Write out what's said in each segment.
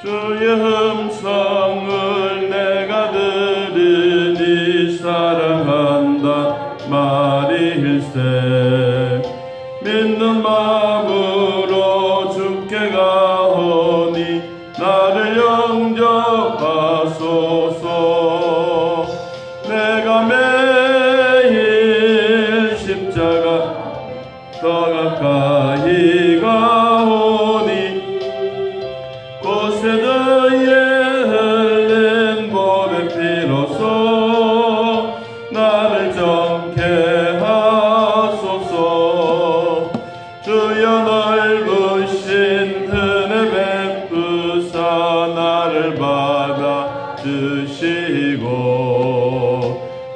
주의 음성을 내가 들으니 사랑한다 말일세. 믿는 마음으로 주께 가오니 나를 영접하소서. 내가 매일 십자가 더 가까이 가오니 곳에 너의 흘린 보배 피로써 나를 정케 하소서. 주여 넓으신 은혜 베푸사 나를 받아 주시고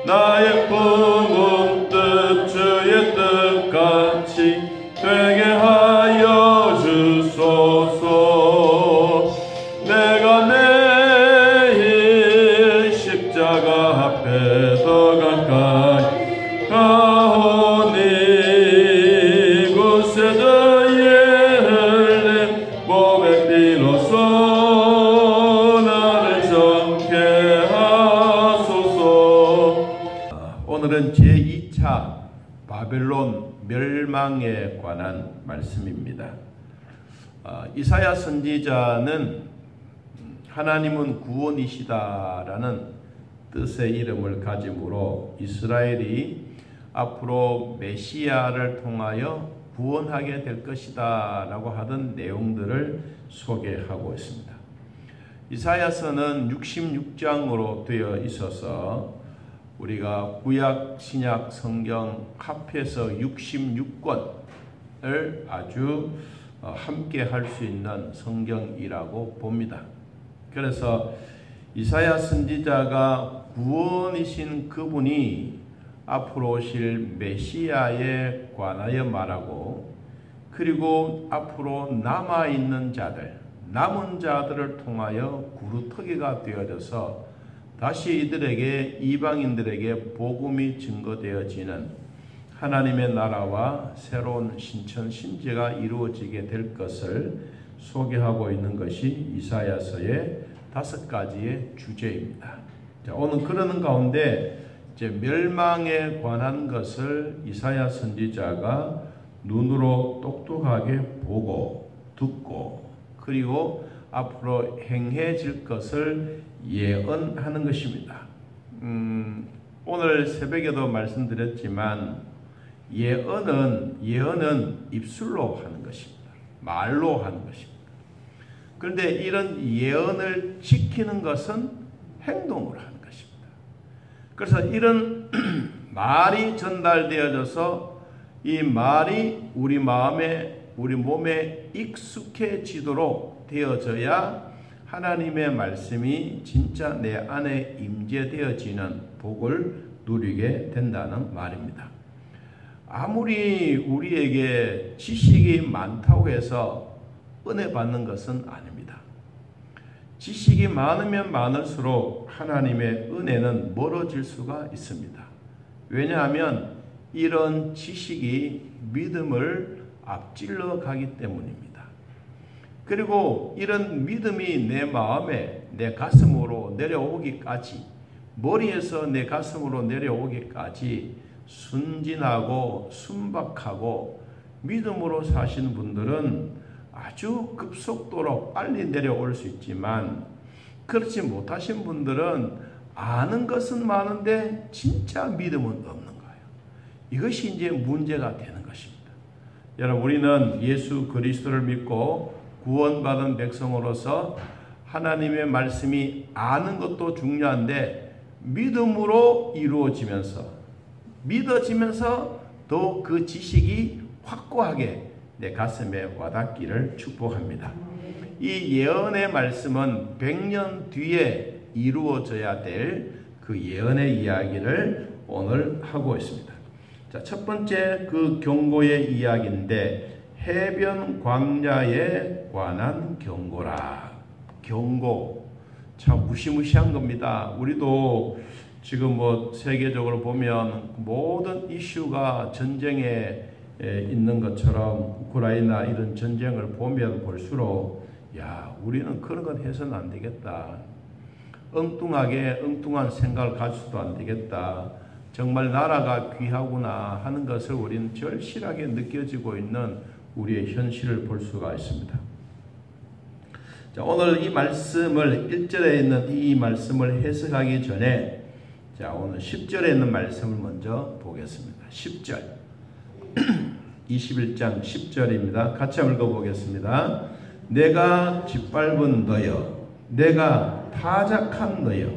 나의 품은 뜻 주의 뜻같이 되게 하여 주소서. 내가 매일 십자가 앞에 더 가까이 가오니 곳에 너의 흘린 보배 피로써 나를 정케 하소서. 오늘은 제2차 바벨론 멸망에 관한 말씀입니다. 이사야 선지자는 하나님은 구원이시다라는 뜻의 이름을 가지므로 이스라엘이 앞으로 메시아를 통하여 구원하게 될 것이다 라고 하던 내용들을 소개하고 있습니다. 이사야서는 66장으로 되어 있어서 우리가 구약 신약 성경 합해서 66권을 아주 함께 할 수 있는 성경이라고 봅니다. 그래서 이사야 선지자가 구원이신 그분이 앞으로 오실 메시아에 관하여 말하고, 그리고 앞으로 남아있는 자들, 남은 자들을 통하여 구루터기가 되어져서 다시 이들에게, 이방인들에게 복음이 증거되어지는 하나님의 나라와 새로운 신천 신제가 이루어지게 될 것을 소개하고 있는 것이 이사야서의 5가지의 주제입니다. 자, 오늘 그러는 가운데 이제 멸망에 관한 것을 이사야 선지자가 눈으로 똑똑하게 보고 듣고 그리고 앞으로 행해질 것을 예언하는 것입니다. 오늘 새벽에도 말씀드렸지만 예언은 입술로 하는 것입니다. 말로 하는 것입니다. 그런데 이런 예언을 지키는 것은 행동으로 하는 것입니다. 그래서 이런 말이 전달되어져서 이 말이 우리 마음에, 우리 몸에 익숙해지도록 되어져야 하나님의 말씀이 진짜 내 안에 임재되어지는 복을 누리게 된다는 말입니다. 아무리 우리에게 지식이 많다고 해서 은혜 받는 것은 아닙니다. 지식이 많으면 많을수록 하나님의 은혜는 멀어질 수가 있습니다. 왜냐하면 이런 지식이 믿음을 앞질러 가기 때문입니다. 그리고 이런 믿음이 내 마음에, 내 가슴으로 내려오기까지, 머리에서 내 가슴으로 내려오기까지 순진하고 순박하고 믿음으로 사시는 분들은 아주 급속도로 빨리 내려올 수 있지만, 그렇지 못하신 분들은 아는 것은 많은데 진짜 믿음은 없는 거예요. 이것이 이제 문제가 되는 것입니다. 여러분, 우리는 예수 그리스도를 믿고 구원받은 백성으로서 하나님의 말씀이 아는 것도 중요한데 믿음으로 이루어지면서, 믿어지면서 또 그 지식이 확고하게 내 가슴에 와닿기를 축복합니다. 이 예언의 말씀은 100년 뒤에 이루어져야 될 그 예언의 이야기를 오늘 하고 있습니다. 자, 첫 번째 그 경고의 이야기인데, 해변 광야에 관한 경고라. 경고. 참 무시무시한 겁니다. 우리도 지금 세계적으로 보면 모든 이슈가 전쟁에 있는 것처럼 우크라이나 이런 전쟁을 보면 볼수록 야, 우리는 그런 건 해서는 안 되겠다. 엉뚱한 생각을 가지고도 안 되겠다. 정말 나라가 귀하구나 하는 것을 우리는 절실하게 느껴지고 있는 우리의 현실을 볼 수가 있습니다. 자, 오늘 이 말씀을 1절에 있는 이 말씀을 해석하기 전에 자, 오늘 10절에 있는 말씀을 먼저 보겠습니다. 10절 21장 10절입니다. 같이 읽어보겠습니다. 내가 짓밟은 너여, 내가 타작한 너여,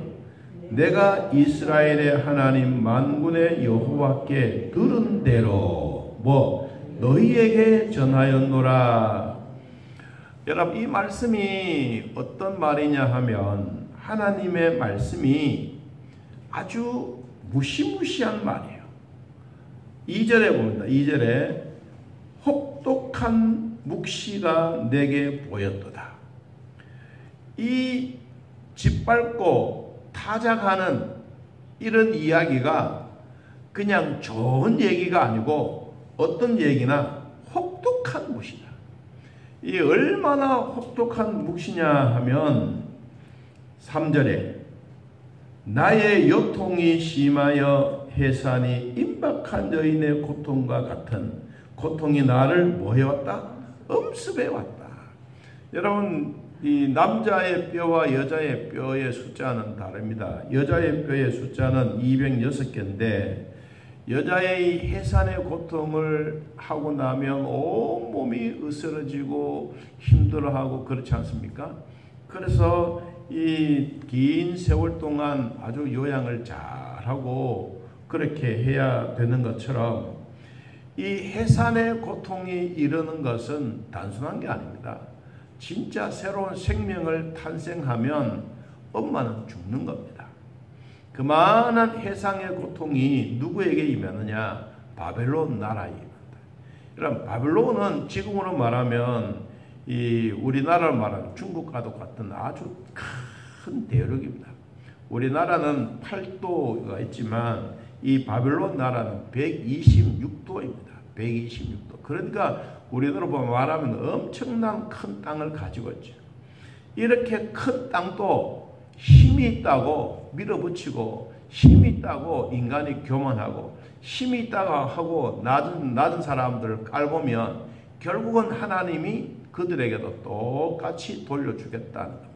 내가 이스라엘의 하나님 만군의 여호와께 들은 대로 너희에게 전하였노라. 여러분, 이 말씀이 어떤 말이냐 하면 하나님의 말씀이 아주 무시무시한 말이에요. 2절에 봅니다. 2절에 혹독한 묵시가 내게 보였도다. 이 짓밟고 타작하는 이런 이야기가 그냥 좋은 얘기가 아니고 어떤 얘기나 혹독한 묵시다. 이 얼마나 혹독한 묵시냐 하면 3절에 나의 여통이 심하여 해산이 임박한 여인의 고통과 같은 고통이 나를 뭐 해왔다? 엄습해 왔다. 여러분, 이 남자의 뼈와 여자의 뼈의 숫자는 다릅니다. 여자의 뼈의 숫자는 206개인데 여자의 해산의 고통을 하고 나면 온몸이 으스러지고 힘들어하고 그렇지 않습니까? 그래서 이 긴 세월 동안 아주 요양을 잘하고 그렇게 해야 되는 것처럼 이 해산의 고통이 이르는 것은 단순한 게 아닙니다. 진짜 새로운 생명을 탄생하면 엄마는 죽는 겁니다. 그만한 해상의 고통이 누구에게 임하느냐? 바벨론 나라에 임한다. 여러분, 바벨론은 지금으로 말하면 이 우리나라로 말하면 중국과도 같은 아주 큰 대륙입니다. 우리나라는 8도가 있지만 이 바벨론 나라는 126도입니다. 126도. 그러니까 우리나라로 말하면 엄청난 큰 땅을 가지고 있죠. 이렇게 큰 땅도 힘이 있다고 밀어붙이고 힘이 있다고 인간이 교만하고 힘이 있다고 하고 낮은 사람들을 깔보면 결국은 하나님이 그들에게도 똑같이 돌려주겠다는 겁니다.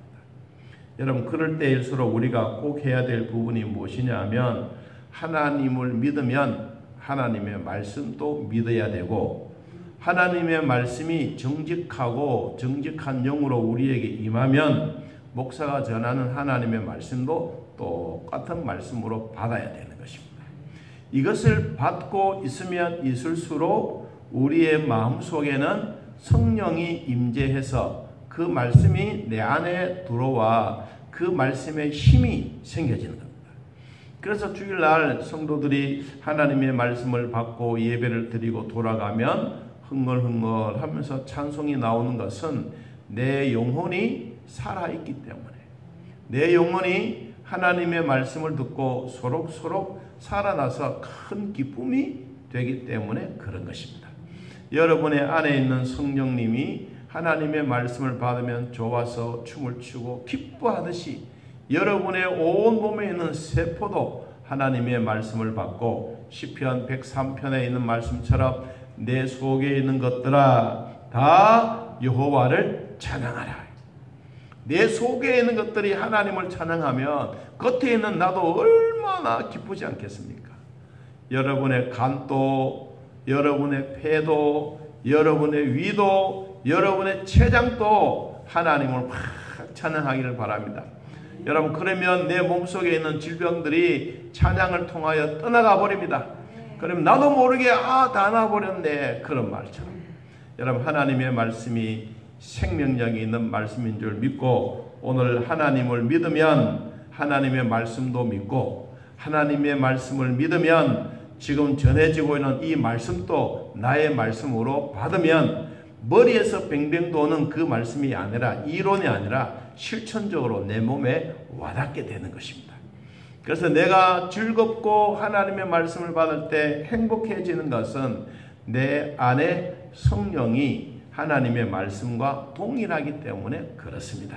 여러분, 그럴 때일수록 우리가 꼭 해야 될 부분이 무엇이냐 하면 하나님을 믿으면 하나님의 말씀도 믿어야 되고 하나님의 말씀이 정직하고 정직한 영으로 우리에게 임하면 목사가 전하는 하나님의 말씀도 똑같은 말씀으로 받아야 되는 것입니다. 이것을 받고 있으면 있을수록 우리의 마음속에는 성령이 임재해서 그 말씀이 내 안에 들어와 그 말씀의 힘이 생겨지는 겁니다. 그래서 주일날 성도들이 하나님의 말씀을 받고 예배를 드리고 돌아가면 흥얼흥얼 하면서 찬송이 나오는 것은 내 영혼이 살아있기 때문에 내 영혼이 하나님의 말씀을 듣고 소록소록 살아나서 큰 기쁨이 되기 때문에 그런 것입니다. 여러분의 안에 있는 성령님이 하나님의 말씀을 받으면 좋아서 춤을 추고 기뻐하듯이 여러분의 온 몸에 있는 세포도 하나님의 말씀을 받고 시편 103편에 있는 말씀처럼 내 속에 있는 것들아 다 여호와를 찬양하라. 내 속에 있는 것들이 하나님을 찬양하면 겉에 있는 나도 얼마나 기쁘지 않겠습니까? 여러분의 간도, 여러분의 폐도, 여러분의 위도, 여러분의 췌장도 하나님을 확 찬양하기를 바랍니다. 여러분, 그러면 내 몸속에 있는 질병들이 찬양을 통하여 떠나가 버립니다. 그럼 나도 모르게 다 나버렸네, 그런 말처럼. 여러분, 하나님의 말씀이 생명력이 있는 말씀인 줄 믿고 오늘 하나님을 믿으면 하나님의 말씀도 믿고 하나님의 말씀을 믿으면 지금 전해지고 있는 이 말씀도 나의 말씀으로 받으면 머리에서 뱅뱅 도는 그 말씀이 아니라 이론이 아니라 실천적으로 내 몸에 와닿게 되는 것입니다. 그래서 내가 즐겁고 하나님의 말씀을 받을 때 행복해지는 것은 내 안에 성령이 하나님의 말씀과 동일하기 때문에 그렇습니다.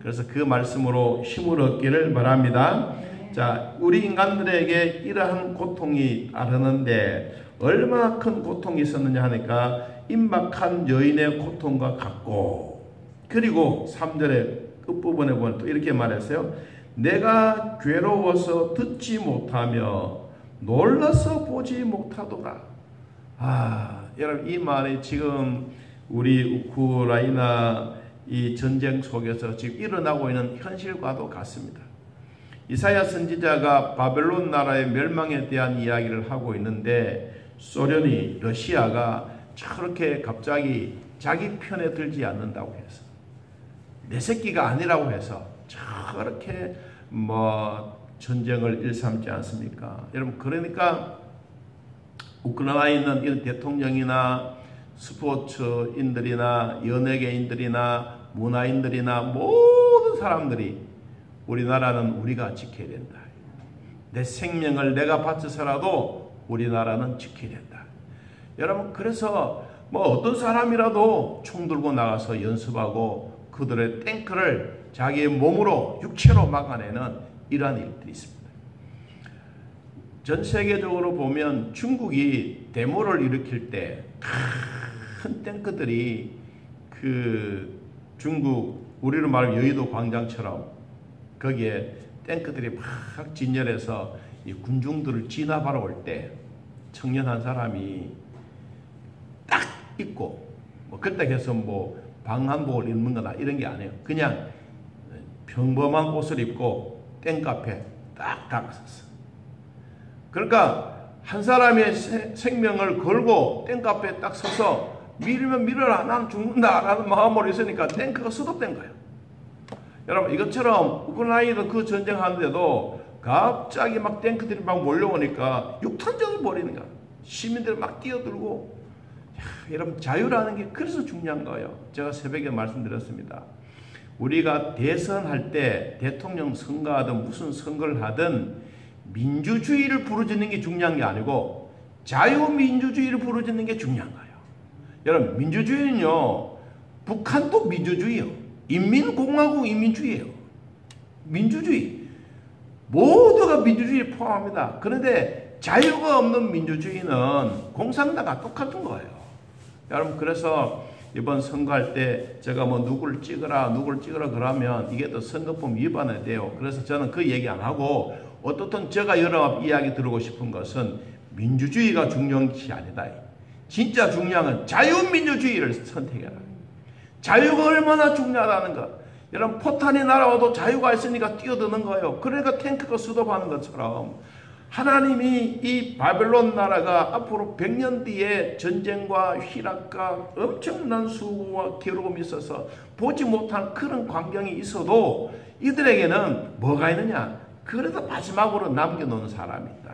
그래서 그 말씀으로 힘을 얻기를 바랍니다. 자, 우리 인간들에게 이러한 고통이 아르는데 얼마나 큰 고통이 있었느냐 하니까 임박한 여인의 고통과 같고, 그리고 3절의 끝부분에 보면 또 이렇게 말했어요. 내가 괴로워서 듣지 못하며 놀라서 보지 못하더라. 여러분, 이 말이 지금 우리 우크라이나 이 전쟁 속에서 지금 일어나고 있는 현실과도 같습니다. 이사야 선지자가 바벨론 나라의 멸망에 대한 이야기를 하고 있는데, 소련이, 러시아가 저렇게 갑자기 자기 편에 들지 않는다고 해서, 내 새끼가 아니라고 해서 저렇게 전쟁을 일삼지 않습니까? 여러분, 그러니까 우크라이나에 있는 이런 대통령이나 스포츠인들이나 연예계인들이나 문화인들이나 모든 사람들이 우리나라는 우리가 지켜야 된다. 내 생명을 내가 바쳐서라도 우리나라는 지켜야 된다. 여러분, 그래서 어떤 사람이라도 총 들고 나가서 연습하고 그들의 탱크를 자기의 몸으로 육체로 막아내는 이러한 일들이 있습니다. 전 세계적으로 보면 중국이 데모를 일으킬 때 큰 탱크들이 그 중국, 우리로 말하면 여의도 광장처럼 거기에 탱크들이 막 진열해서 이 군중들을 진압하러 올 때 청년 한 사람이 딱 입고, 그렇다고 해서 방한복을 입는 거나 이런 게 아니에요. 그냥 평범한 옷을 입고 탱크 앞에 딱 섰어. 그러니까 한 사람의 생명을 걸고 탱크 앞에 딱 서서 밀면 밀어라, 난 죽는다라는 마음으로 있으니까 탱크가 수독된 거예요. 여러분, 이것처럼 우크라이나도 그 전쟁하는데도 갑자기 막 탱크들이 막 몰려오니까 육탄전을 벌이는 거야. 시민들 막 뛰어들고. 여러분, 자유라는 게 그래서 중요한 거예요. 제가 새벽에 말씀드렸습니다. 우리가 대선할 때 대통령 선거하든 무슨 선거를 하든 민주주의를 부르짖는 게 중요한 게 아니고 자유민주주의를 부르짖는 게 중요한 거예요. 여러분, 민주주의는요, 북한도 민주주의예요. 인민공화국 인민주의예요. 민주주의. 모두가 민주주의를 포함합니다. 그런데 자유가 없는 민주주의는 공산당과 똑같은 거예요. 여러분, 그래서 이번 선거할 때 제가 누구를 찍으라 그러면 이게 또 선거법 위반이 돼요. 그래서 저는 그 얘기 안 하고, 어떻든 제가 여러 이야기 들고 싶은 것은 민주주의가 중요한 것이 아니다. 진짜 중요한 건 자유민주주의를 선택해라. 자유가 얼마나 중요하다는 것. 여러분, 포탄이 날아와도 자유가 있으니까 뛰어드는 거예요. 그러니까 탱크가 수도하는 것처럼 하나님이 이 바벨론 나라가 앞으로 100년 뒤에 전쟁과 희락과 엄청난 수고와 괴로움이 있어서 보지 못한 그런 광경이 있어도 이들에게는 뭐가 있느냐? 그래도 마지막으로 남겨놓는 사람이 있다.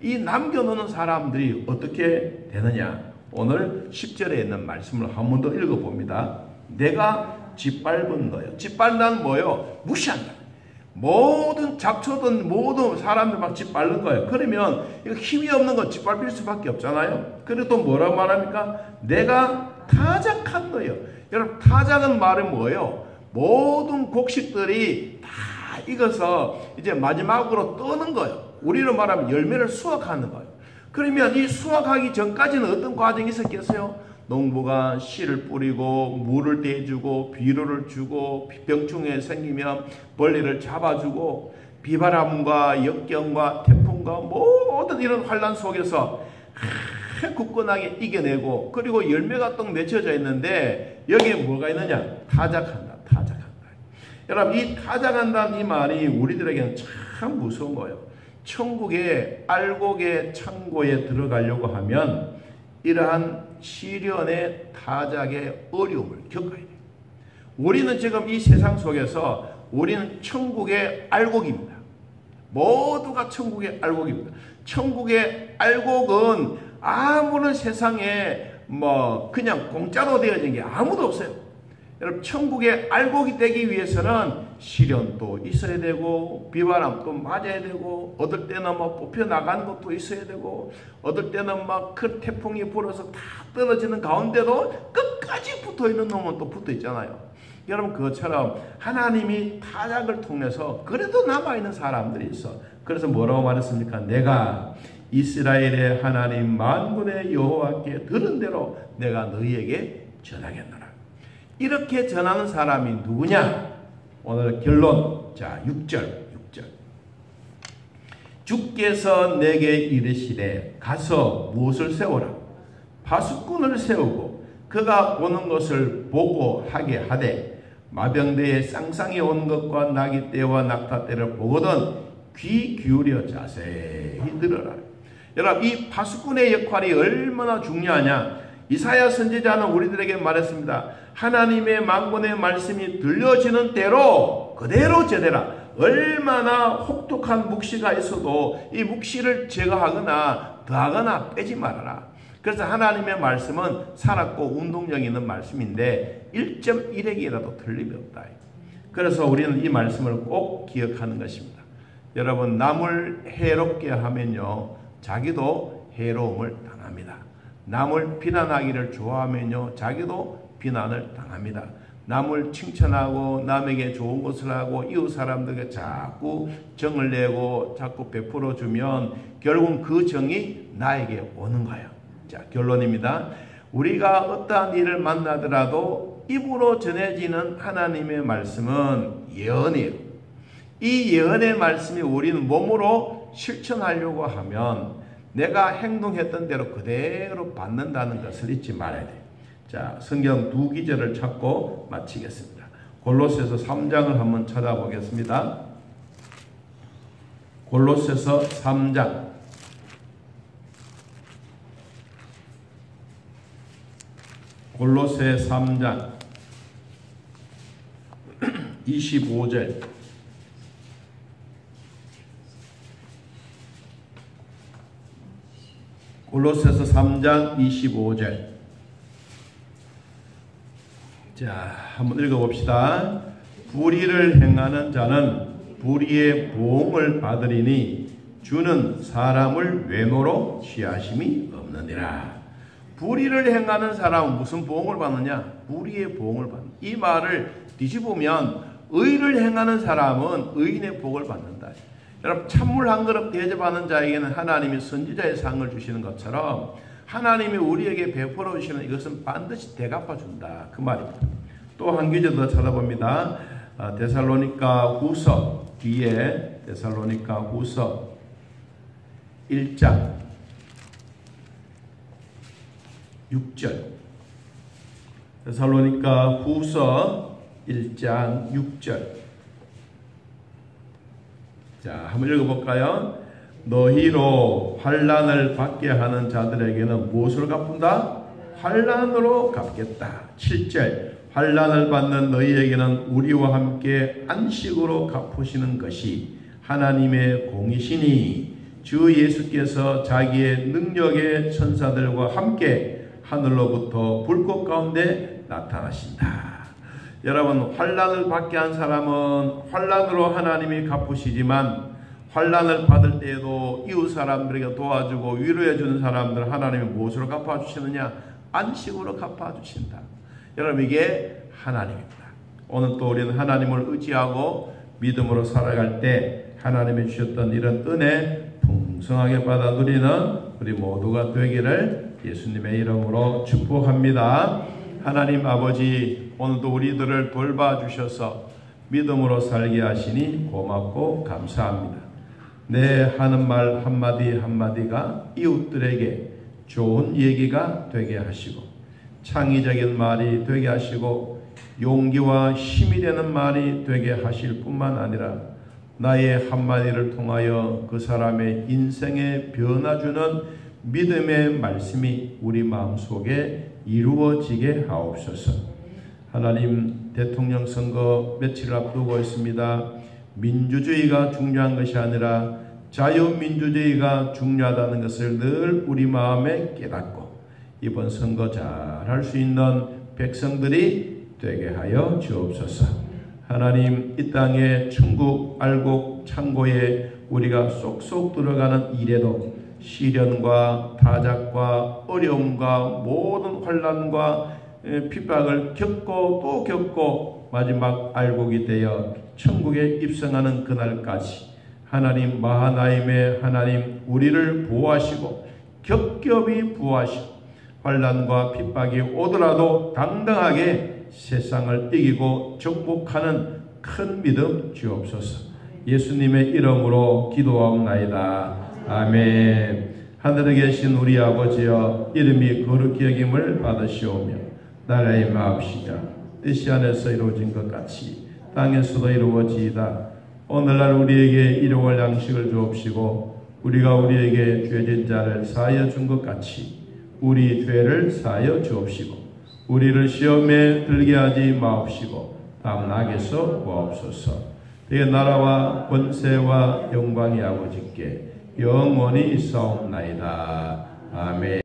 이 남겨놓는 사람들이 어떻게 되느냐? 오늘 10절에 있는 말씀을 한 번 더 읽어봅니다. 내가 짓밟은 거예요. 짓밟는 뭐예요? 무시한다. 모든 잡초든 모든 사람들 막 짓밟는 거예요. 그러면 이거 힘이 없는 건 짓밟힐 수밖에 없잖아요. 그리고 또 뭐라고 말합니까? 내가 타작한 거예요. 여러분, 타작은 말이 뭐예요? 모든 곡식들이 다 익어서 이제 마지막으로 떠는 거예요. 우리로 말하면 열매를 수확하는 거예요. 그러면 이 수확하기 전까지는 어떤 과정이 있었겠어요? 농부가 씨를 뿌리고 물을 대주고 비료를 주고 병충해 생기면 벌레를 잡아주고 비바람과 역경과 태풍과 모든 이런 환란 속에서 굳건하게 이겨내고, 그리고 열매가 또 맺혀져 있는데 여기에 뭐가 있느냐? 타작한다. 여러분, 이 타작한다는 이 말이 우리들에게는 참 무서운 거예요. 천국의 알곡의 창고에 들어가려고 하면 이러한 시련의 타작의 어려움을 겪어야 돼요. 우리는 지금 이 세상 속에서 우리는 천국의 알곡입니다. 모두가 천국의 알곡입니다. 천국의 알곡은 아무런 세상에 그냥 공짜로 되어진 게 아무도 없어요. 여러분 천국에 알곡이 되기 위해서는 시련도 있어야 되고 비바람도 맞아야 되고 어떨 때는 막 뽑혀 나가는 것도 있어야 되고 어떨 때는 막 큰 태풍이 불어서 다 떨어지는 가운데도 끝까지 붙어있는 놈은 또 붙어 있잖아요. 여러분 그것처럼 하나님이 타작을 통해서 그래도 남아있는 사람들이 있어. 그래서 뭐라고 말했습니까? 내가 이스라엘의 하나님 만군의 여호와께 들은 대로 내가 너희에게 전하겠노라. 이렇게 전하는 사람이 누구냐? 오늘 결론. 자, 6절. 주께서 내게 이르시되 가서 무엇을 세우라. 파수꾼을 세우고 그가 오는 것을 보고 하게 하되 마병대에 쌍쌍이 온 것과 나귀 떼와 낙타 떼를 보거든 귀 기울여 자세히 들어라. 여러분 이 파수꾼의 역할이 얼마나 중요하냐. 이사야 선지자는 우리들에게 말했습니다. 하나님의 만군의 말씀이 들려지는 대로 그대로 전해라. 얼마나 혹독한 묵시가 있어도 이 묵시를 제거하거나 더하거나 빼지 말아라. 그래서 하나님의 말씀은 살았고 운동력 있는 말씀인데 1.1핵이라도 틀림이 없다. 그래서 우리는 이 말씀을 꼭 기억하는 것입니다. 여러분 남을 해롭게 하면요 자기도 해로움을 당합니다. 남을 비난하기를 좋아하면요 자기도 비난을 당합니다. 남을 칭찬하고 남에게 좋은 것을 하고 이웃 사람들에게 자꾸 정을 내고 자꾸 베풀어 주면 결국은 그 정이 나에게 오는 거예요. 자, 결론입니다. 우리가 어떠한 일을 만나더라도 입으로 전해지는 하나님의 말씀은 예언이에요. 이 예언의 말씀이 우리는 몸으로 실천하려고 하면 내가 행동했던 대로 그대로 받는다는 것을 잊지 말아야 돼요. 자, 성경 두 기절을 찾고 마치겠습니다. 골로새서 3장을 한번 찾아보겠습니다. 골로새서 3장. 골로새 3장 25절. 골로새서 3장 25절. 자, 한번 읽어봅시다. 불의를 행하는 자는 불의의 보응을 받으리니 주는 사람을 외모로 취하심이 없느니라. 불의를 행하는 사람은 무슨 보응을 받느냐? 불의의 보응을 받는. 이 말을 뒤집으면 의를 행하는 사람은 의인의 복을 받는다. 여러분 찬물 한 그릇 대접하는 자에게는 하나님이 선지자의 상을 주시는 것처럼 하나님이 우리에게 베풀어 주시는 이것은 반드시 대갚아 준다. 그 말입니다. 또 한 구절 더 찾아봅니다. 데살로니가 후서 뒤에 데살로니가 후서 1장 6절. 데살로니가 후서 1장 6절. 자, 한번 읽어볼까요? 너희로 환난을 받게 하는 자들에게는 무엇으로 갚는다? 환난으로 갚겠다. 7절. 환난을 받는 너희에게는 우리와 함께 안식으로 갚으시는 것이 하나님의 공이시니 주 예수께서 자기의 능력의 천사들과 함께 하늘로부터 불꽃 가운데 나타나신다. 여러분 환난을 받게 한 사람은 환난으로 하나님이 갚으시지만 환난을 받을 때에도 이웃 사람들에게 도와주고 위로해 주는 사람들 하나님이 무엇으로 갚아주시느냐? 안식으로 갚아주신다. 여러분 이게 하나님입니다. 오늘 또 우리는 하나님을 의지하고 믿음으로 살아갈 때 하나님이 주셨던 이런 은혜 풍성하게 받아 누리는 우리 모두가 되기를 예수님의 이름으로 축복합니다. 하나님 아버지 오늘도 우리들을 돌봐주셔서 믿음으로 살게 하시니 고맙고 감사합니다. 내 하는 말 한마디 한마디가 이웃들에게 좋은 얘기가 되게 하시고 창의적인 말이 되게 하시고 용기와 힘이 되는 말이 되게 하실 뿐만 아니라 나의 한마디를 통하여 그 사람의 인생에 변화주는 믿음의 말씀이 우리 마음속에 이루어지게 하옵소서. 하나님 대통령 선거 며칠 앞두고 있습니다. 민주주의가 중요한 것이 아니라 자유민주주의가 중요하다는 것을 늘 우리 마음에 깨닫고 이번 선거 잘 할 수 있는 백성들이 되게 하여 주옵소서. 하나님, 이 땅의 천국 알곡 창고에 우리가 쏙쏙 들어가는 일에도 시련과 타작과 어려움과 모든 환난과 핍박을 겪고 또 겪고 마지막 알곡이 되어 천국에 입성하는 그날까지 하나님 마하나임의 하나님 우리를 보호하시고 겹겹이 보호하시고 환난과 핍박이 오더라도 당당하게 세상을 이기고 정복하는 큰 믿음 주옵소서. 예수님의 이름으로 기도하옵나이다. 아멘. 하늘에 계신 우리 아버지여, 이름이 거룩히 여김을 받으시오며 나라의 마옵시자 뜻이 안에서 이루어진 것 같이 땅에서도 이루어지이다. 오늘날 우리에게 일용할 양식을 주옵시고 우리가 우리에게 죄진 자를 사하여 준 것 같이 우리 죄를 사하여 주옵시고 우리를 시험에 들게 하지 마옵시고 다음 악에서 구하옵소서. 내 나라와 권세와 영광이 아버지께 영원히 있사옵나이다. 아멘.